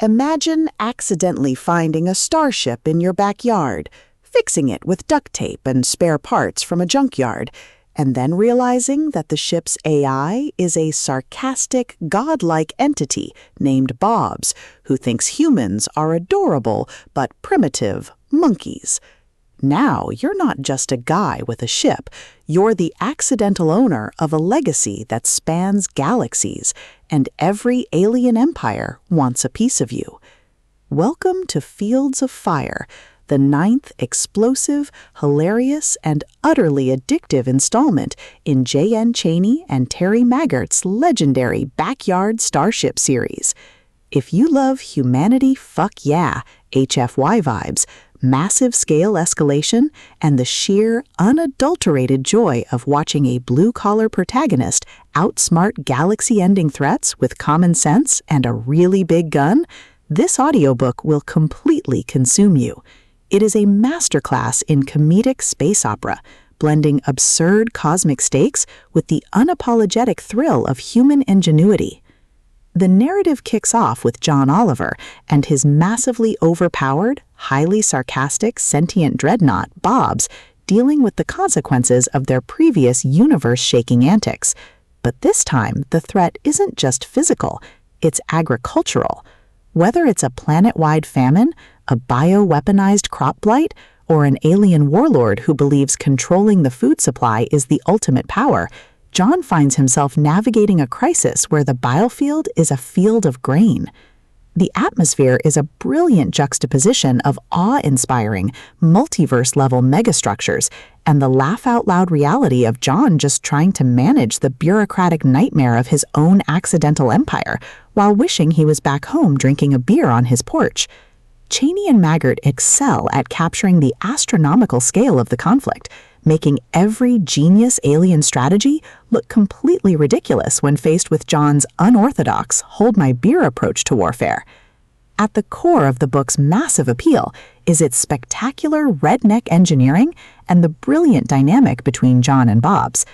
Imagine accidentally finding a starship in your backyard, fixing it with duct tape and spare parts from a junkyard, and then realizing that the ship's AI is a sarcastic, godlike entity named Bobs, who thinks humans are adorable but primitive monkeys. Now you're not just a guy with a ship, you're the accidental owner of a legacy that spans galaxies, and every alien empire wants a piece of you. Welcome to Fields of Fire, the 9th explosive, hilarious, and utterly addictive installment in Chaney and Terry Maggert's legendary Backyard Starship series. If you love humanity fuck yeah, HFY vibes, massive scale escalation, and the sheer, unadulterated joy of watching a blue-collar protagonist outsmart galaxy-ending threats with common sense and a really big gun, this audiobook will completely consume you. It is a masterclass in comedic space opera, blending absurd cosmic stakes with the unapologetic thrill of human ingenuity. The narrative kicks off with John Oliver and his massively overpowered, highly sarcastic, sentient dreadnought, Bobs, dealing with the consequences of their previous universe-shaking antics. But this time, the threat isn't just physical, it's agricultural. Whether it's a planet-wide famine, a bio-weaponized crop blight, or an alien warlord who believes controlling the food supply is the ultimate power, John finds himself navigating a crisis where the battlefield is a field of grain. The atmosphere is a brilliant juxtaposition of awe-inspiring, multiverse-level megastructures and the laugh-out-loud reality of John just trying to manage the bureaucratic nightmare of his own accidental empire while wishing he was back home drinking a beer on his porch. Chaney and Maggert excel at capturing the astronomical scale of the conflict, making every genius alien strategy look completely ridiculous when faced with John's unorthodox, hold-my-beer approach to warfare. At the core of the book's massive appeal is its spectacular redneck engineering and the brilliant dynamic between John and Bobs.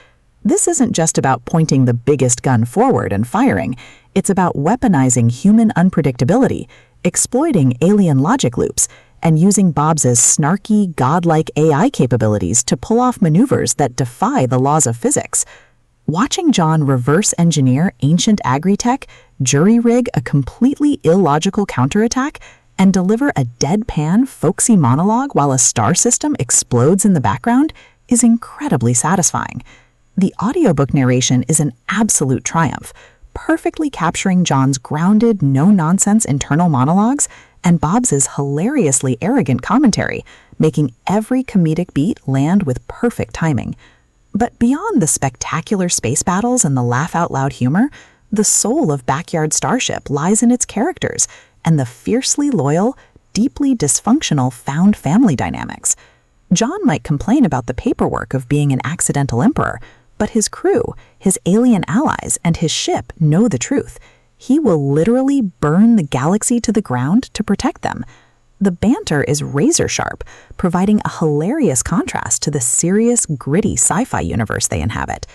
This isn't just about pointing the biggest gun forward and firing, it's about weaponizing human unpredictability, exploiting alien logic loops, and using Bobs's snarky, godlike AI capabilities to pull off maneuvers that defy the laws of physics. Watching John reverse engineer ancient agri-tech, jury-rig a completely illogical counterattack, and deliver a deadpan, folksy monologue while a star system explodes in the background is incredibly satisfying. The audiobook narration is an absolute triumph, perfectly capturing John's grounded, no-nonsense internal monologues and Bobs's hilariously arrogant commentary, making every comedic beat land with perfect timing. But beyond the spectacular space battles and the laugh-out-loud humor, the soul of Backyard Starship lies in its characters and the fiercely loyal, deeply dysfunctional found family dynamics. John might complain about the paperwork of being an accidental emperor, but his crew, his alien allies, and his ship know the truth. He will literally burn the galaxy to the ground to protect them. The banter is razor-sharp, providing a hilarious contrast to the serious, gritty sci-fi universe they inhabit.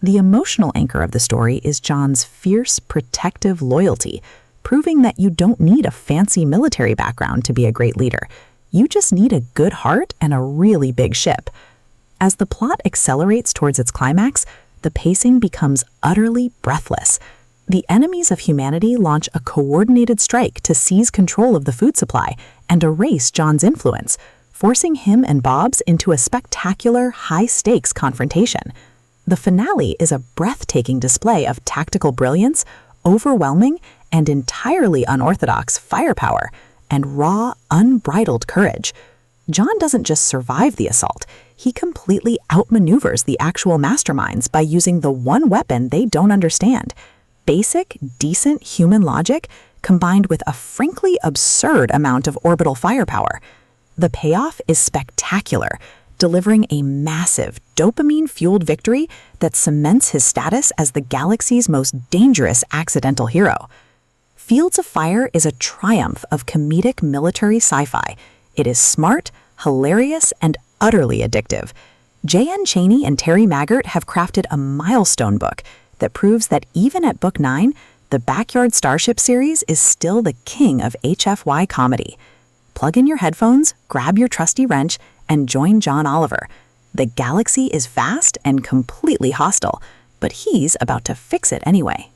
The emotional anchor of the story is John's fierce, protective loyalty, proving that you don't need a fancy military background to be a great leader. You just need a good heart and a really big ship. As the plot accelerates towards its climax, the pacing becomes utterly breathless. The enemies of humanity launch a coordinated strike to seize control of the food supply and erase John's influence, forcing him and Bobs into a spectacular, high-stakes confrontation. The finale is a breathtaking display of tactical brilliance, overwhelming and entirely unorthodox firepower, and raw, unbridled courage. John doesn't just survive the assault, he completely outmaneuvers the actual masterminds by using the one weapon they don't understand. Basic, decent human logic combined with a frankly absurd amount of orbital firepower. The payoff is spectacular, delivering a massive, dopamine-fueled victory that cements his status as the galaxy's most dangerous accidental hero. Fields of Fire is a triumph of comedic military sci-fi. It is smart, hilarious, and utterly addictive. Chaney and Terry Maggert have crafted a milestone book that proves that even at Book 9, the Backyard Starship series is still the king of HFY comedy. Plug in your headphones, grab your trusty wrench, and join John Oliver. The galaxy is vast and completely hostile, but he's about to fix it anyway.